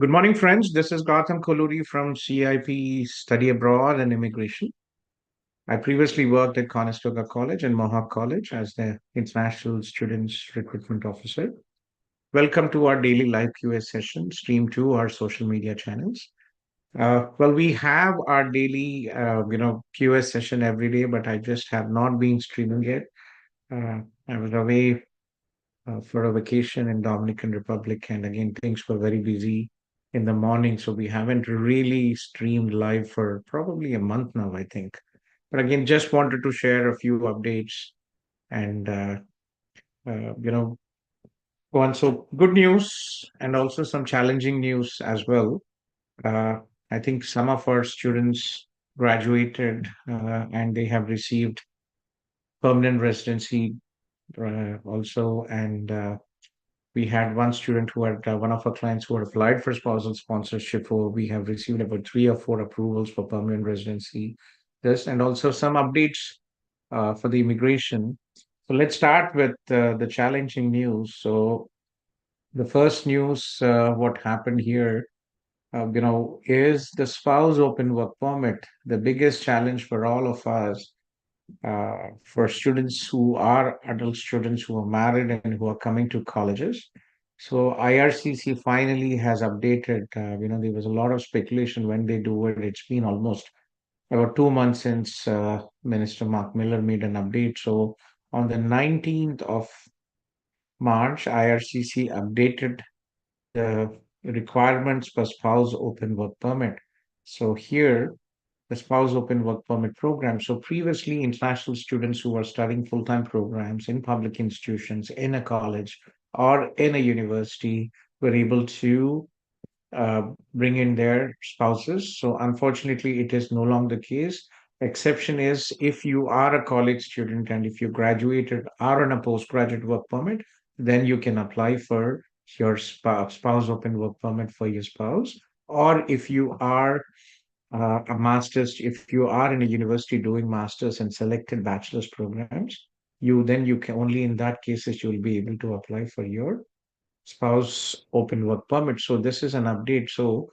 Good morning, friends. This is Gautham Kolluri from CIP Study Abroad and Immigration. I previously worked at Conestoga College and Mohawk College as the International Students Recruitment Officer. Welcome to our daily live QA session, streamed to our social media channels. We have our daily, QA session every day, but I just have not been streaming it. I was away for a vacation in Dominican Republic, and again things were very busy in the morning, so we haven't really streamed live for probably a month now, I think. But again, just wanted to share a few updates and uh, you know go on. So good news and also some challenging news as well. Uh, I think some of our students graduated and they have received permanent residency also, and we had one student who had one of our clients who had applied for spousal sponsorship, for we have received about 3 or 4 approvals for permanent residency. This and also some updates for the immigration. So let's start with the challenging news. So the first news, what happened here, is the spouse open work permit. The biggest challenge for all of us, for students who are adult students who are married and who are coming to colleges. So IRCC finally has updated. There was a lot of speculation when they do it. It's been almost about 2 months since Minister Mark Miller made an update. So on the 19th of March, IRCC updated the requirements for spouse open work permit. So here the spouse open work permit program. So previously, international students who were studying full-time programs in public institutions, in a college or in a university were able to bring in their spouses. So unfortunately, it is no longer the case. Exception is if you are a college student and if you graduated are on a postgraduate work permit, then you can apply for your spouse open work permit for your spouse. Or if you are a master's, if you are in a university doing masters and selected bachelor's programs, you can only in that cases you'll be able to apply for your spouse open work permit. So this is an update. So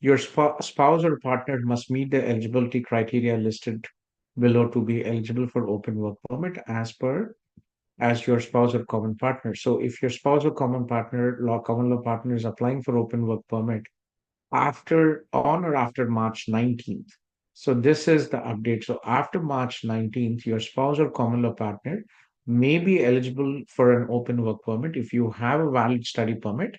your spouse or partner must meet the eligibility criteria listed below to be eligible for open work permit as your spouse or common partner. So if your spouse or common law partner is applying for open work permit on or after March 19th. So this is the update. So after March 19th, your spouse or common law partner may be eligible for an open work permit if you have a valid study permit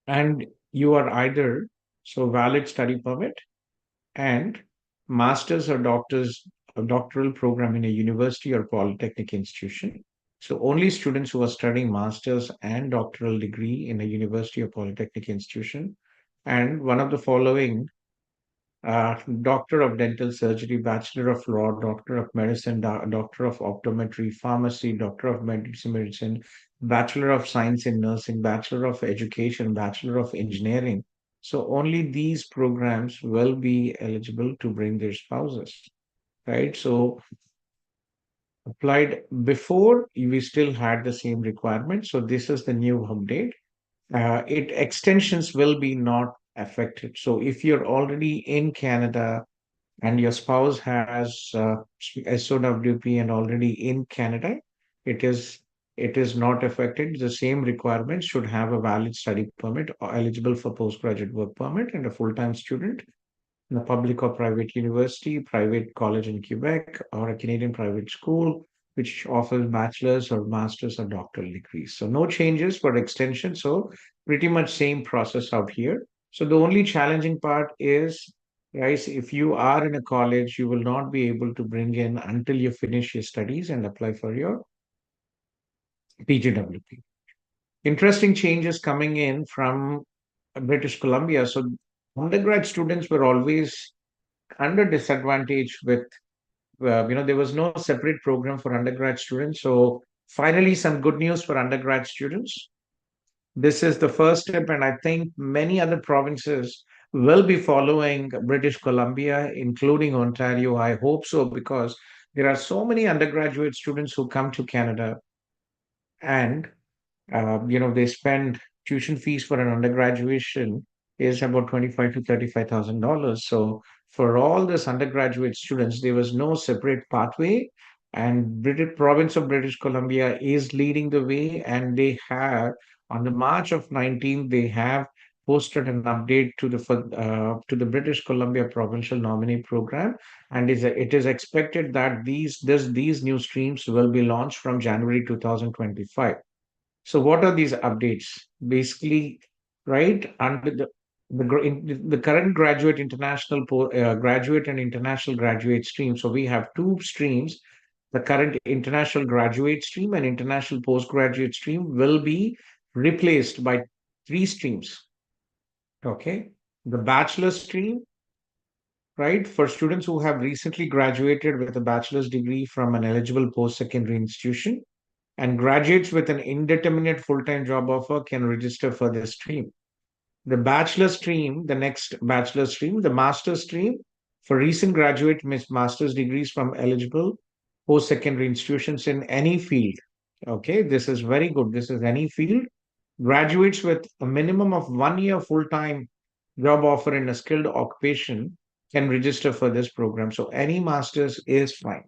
and you are either valid study permit and master's or doctoral program in a university or polytechnic institution. So only students who are studying master's and doctoral degree in a university or polytechnic institution and one of the following: Doctor of Dental Surgery, Bachelor of Law, Doctor of Medicine, Doctor of Optometry, Pharmacy, Doctor of Medicine, Bachelor of Science in Nursing, Bachelor of Education, Bachelor of Engineering. So only these programs will be eligible to bring their spouses, right? So applied before, we still had the same requirement. So this is the new update. It extensions will be not affected. So if you're already in Canada and your spouse has SOWP and already in Canada, it is it is not affected. The same requirements should have a valid study permit or eligible for postgraduate work permit and a full-time student in a public or private university, private college in Quebec, or a Canadian private school, which offers bachelor's or master's or doctoral degrees. So no changes for extension. So pretty much same process out here. So the only challenging part is, guys, if you are in a college, you will not be able to bring in until you finish your studies and apply for your PGWP. Interesting changes coming in from British Columbia. So undergrad students were always under disadvantage with there was no separate program for undergrad students. So finally some good news for undergrad students. This is the first step, and I think many other provinces will be following British Columbia, including Ontario. I hope so, because there are so many undergraduate students who come to Canada and they spend tuition fees for an undergraduation is about 25 to $35,000. So for all this undergraduate students, there was no separate pathway, and British province of British Columbia is leading the way, and they have on the March of 19 they have posted an update to the British Columbia Provincial Nominee Program, and it is expected that these new streams will be launched from January 2025. So what are these updates? Basically, right under the current graduate and international graduate stream. So we have two streams. The current international graduate stream and international postgraduate stream will be replaced by three streams. Okay, the bachelor stream, right, for students who have recently graduated with a bachelor's degree from an eligible post-secondary institution, and graduates with an indeterminate full-time job offer can register for this stream. The bachelor stream, the next bachelor stream, the master stream for recent graduate master's degrees from eligible post-secondary institutions in any field. Okay, this is very good. This is any field. Graduates with a minimum of 1 year full-time job offer in a skilled occupation can register for this program. So any master's is fine,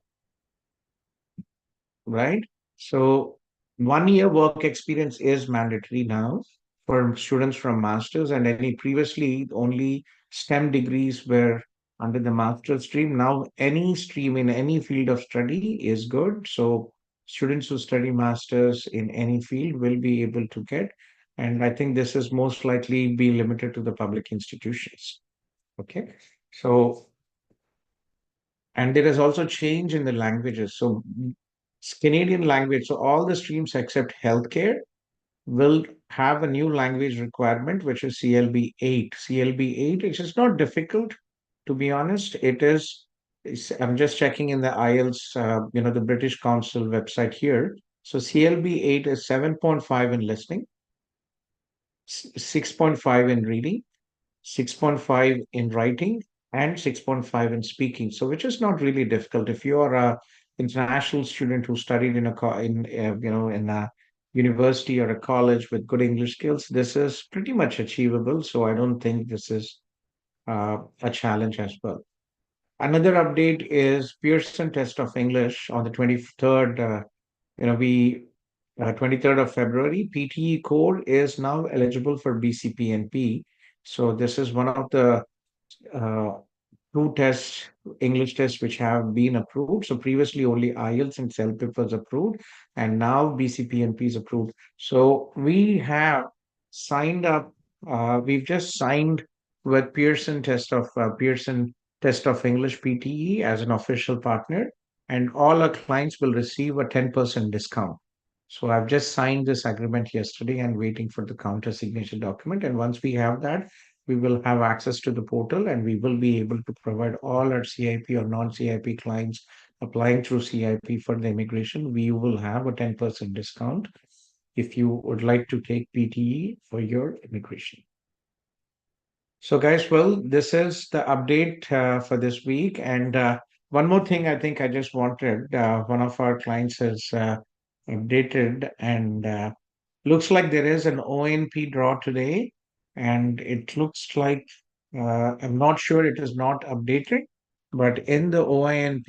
right? So 1 year work experience is mandatory now for students from masters, and any previously only STEM degrees were under the master's stream. Now any stream in any field of study is good. So students who study masters in any field will be able to get, and I think this is most likely be limited to the public institutions. Okay. So, and there is also change in the languages. So it's Canadian language. So all the streams except healthcare will have a new language requirement, which is CLB 8. CLB 8, which is not difficult, to be honest. I'm just checking in the IELTS, the British Council website here. So CLB 8 is 7.5 in listening, 6.5 in reading, 6.5 in writing, and 6.5 in speaking. So, which is not really difficult. If you are a international student who studied in a in a university or a college with good English skills, this is pretty much achievable. So, I don't think this is a challenge as well. Another update is Pearson test of English on the 23rd. We 23rd of February, PTE core is now eligible for BCPNP. So this is one of the uh, two tests, English tests, which have been approved. So previously only IELTS and CELPIP was approved, and now BCPNP is approved. So we have signed up. We've just signed with Pearson Test of English PTE as an official partner, and all our clients will receive a 10% discount. So I've just signed this agreement yesterday and waiting for the counter signature document. And once we have that, we will have access to the portal, and we will be able to provide all our CIP or non-CIP clients applying through CIP for the immigration. We will have a 10% discount if you would like to take PTE for your immigration. So, guys, well, this is the update for this week. And one more thing I think I just wanted, one of our clients has updated, and looks like there is an ONP draw today. And it looks like, I'm not sure, it is not updated, but in the OINP,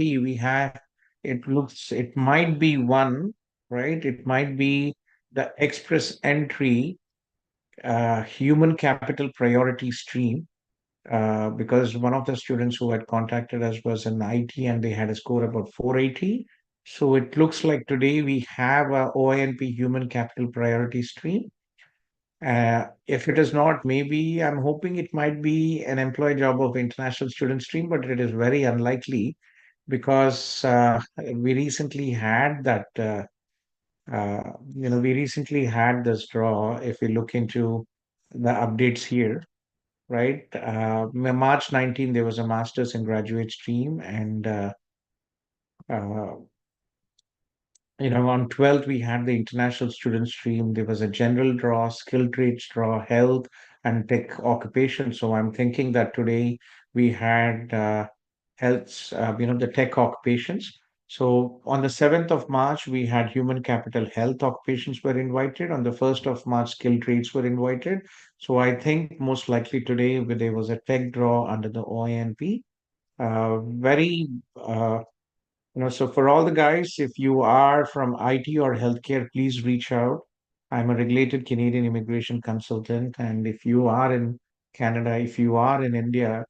it might be one, right? It might be the express entry human capital priority stream, because one of the students who had contacted us was in IT and they had a score about 480. So it looks like today we have a OINP human capital priority stream. If it is not, maybe I'm hoping it might be an employee job of international student stream, but it is very unlikely because we recently had that. We recently had this draw. If we look into the updates here, right? March 19, there was a master's in graduate stream, and uh, on 12th we had the international student stream. There was a general draw, skill trades draw, health, and tech occupation. So I'm thinking that today we had health, the tech occupations. So on the 7th of March, we had human capital health occupations were invited. On the 1st of March, skilled trades were invited. So I think most likely today there was a tech draw under the OINP. Very so for all the guys, if you are from IT or healthcare, please reach out. I'm a regulated Canadian immigration consultant, and if you are in Canada, if you are in India,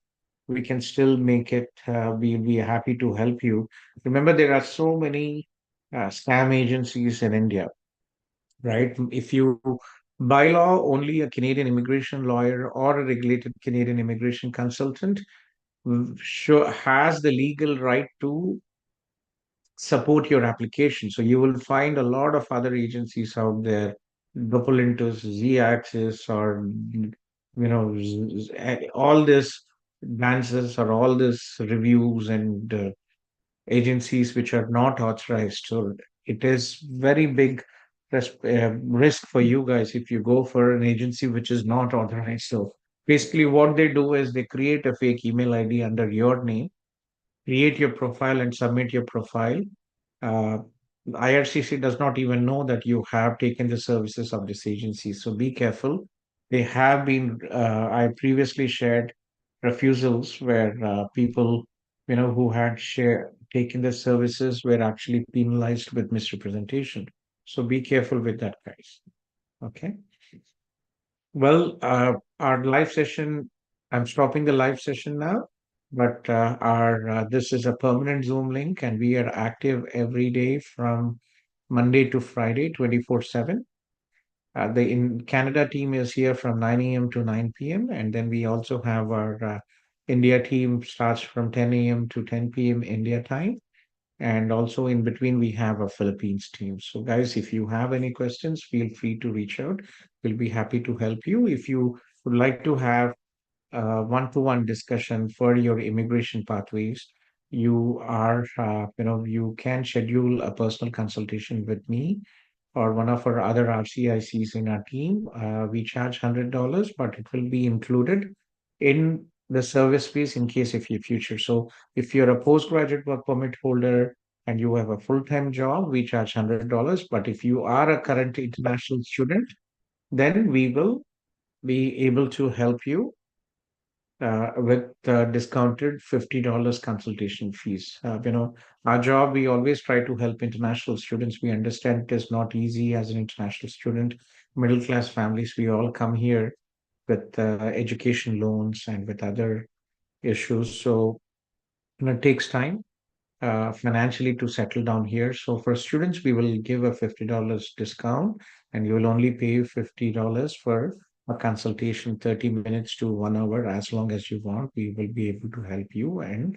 we can still make it. We'll be happy to help you. Remember, there are so many scam agencies in India, right? If you by law, only a Canadian immigration lawyer or a regulated Canadian immigration consultant has the legal right to support your application. So you will find a lot of other agencies out there, Doppelinters, Z-Axis, or all this dances or all this reviews and agencies which are not authorized. So it is very big risk for you guys if you go for an agency which is not authorized. So basically, what they do is they create a fake email ID under your name, create your profile, and submit your profile. uh, IRCC does not even know that you have taken the services of this agency. So be careful. They have been, I previously shared refusals where people, who had taken the services were actually penalized with misrepresentation. So be careful with that, guys. Okay. Well, our live session, I'm stopping the live session now, but our this is a permanent Zoom link, and we are active every day from Monday to Friday, 24/7. The in Canada team is here from 9 a.m. to 9 p.m., and then we also have our India team starts from 10 a.m. to 10 p.m. India time. And also in between, we have a Philippines team. So, guys, if you have any questions, feel free to reach out. We'll be happy to help you. If you would like to have a one-to-one discussion for your immigration pathways, you can schedule a personal consultation with me or one of our other RCICs in our team. We charge $100, but it will be included in the service fees in case of your future. So if you're a postgraduate work permit holder and you have a full-time job, we charge $100. But if you are a current international student, then we will be able to help you with discounted $50 consultation fees. Our job, we always try to help international students. We understand it is not easy as an international student. Middle class families, we all come here with education loans and with other issues. So, it takes time financially to settle down here. So for students, we will give a $50 discount, and you will only pay $50 for a consultation, 30 minutes to 1 hour, as long as you want. We will be able to help you and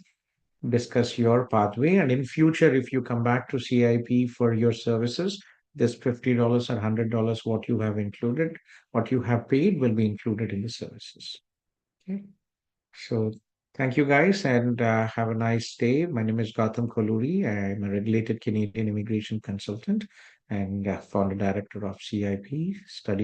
discuss your pathway. And in future, if you come back to CIP for your services, this $50 or $100, what you have included, what you have paid will be included in the services. Okay. So thank you guys and have a nice day. My name is Gautham Kolluri. I'm a regulated Canadian immigration consultant and founder director of CIP Study